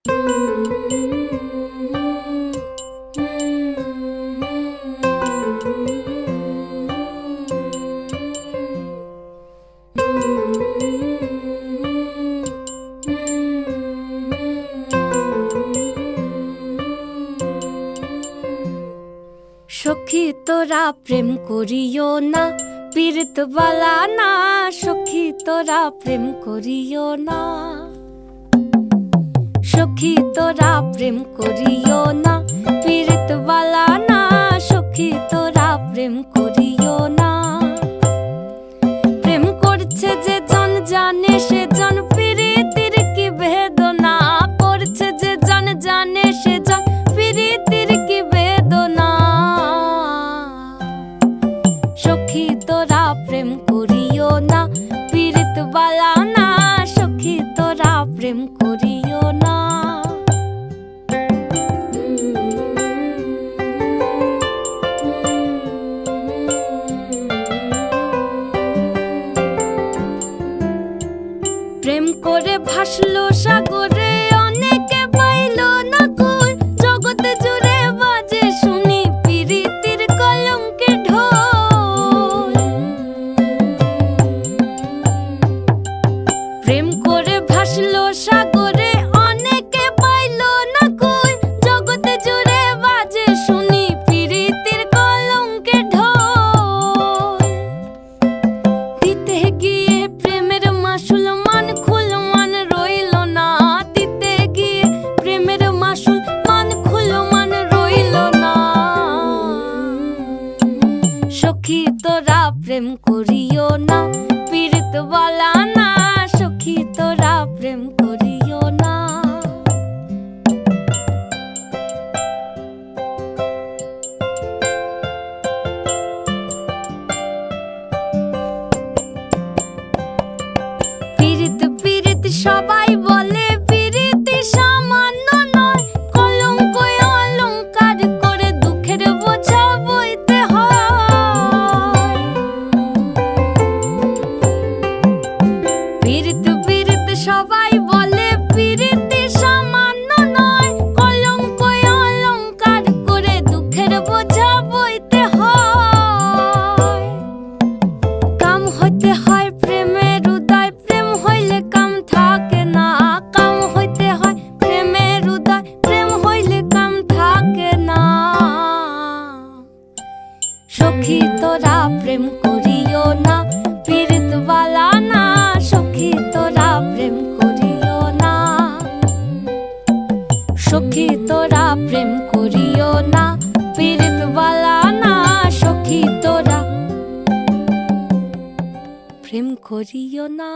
সখী তোরা প্রেম করিও না, পীড়িত বালা না। সখী তোরা প্রেম করিও না, সখী তোরা প্রেম করিও না, পীড়িত বালা না। সখী তোরা প্রেম করিও না। প্রেম করছে যে জন জানে সে জন, পীড়িতির কি বেদনা। করছে যে জন জানে সে জন, পীড়িতির কি বেদনা। সখী তোরা প্রেম করিও না, পীড়িত বালা না। সখী তোরা প্রেম করিও না। প্রেম করে ভাসলো সাগরে, অনেকে পাইল না কই। জগতে জুড়ে বাজে শুনি পীড়িতির কলঙ্কের ঢোল। প্রেম করে ভাসলো সাগরে, অনেকে পাইল না কই। জগতে জুড়ে বাজে শুনি পীড়িতির কলঙ্কের ঢোল। দিতে গিয়ে প্রেমের মাসুল মান খুল মান রইল না। দিতে গিয়ে প্রেমের মাসুল মান খুল মান রইল না। সখী তোরা প্রেম করিও না, পীড়িত বালা না। সখী তোরা প্রেম করিও না। পীড়িত পীড়িত সবাই বলে, পীড়িতি সামান্য নয়। কলঙ্ক অলঙ্কার করে দুঃখের বোঝা বইতে হয়। পীড়িত পীড়িত সবাই বলে, পীড়িতি সামান্য নয়। কলঙ্ক অলঙ্কার করে দুঃখের বোঝা বইতে হয়। কাম হইতে হয় প্রেমের উদয়, প্রেম হইলে কাম থাকে না। কাম হইতে হয় প্রেমের উদয়, প্রেম হইলে কাম থাকে না। সখী তোরা প্রেম করিও না, পীড়িত বালা না। সখী তোরা প্রেম করিও না, সখী তোরা প্রেম করিও না, পীড়িত বালা না। সখী তোরা প্রেম করিও না।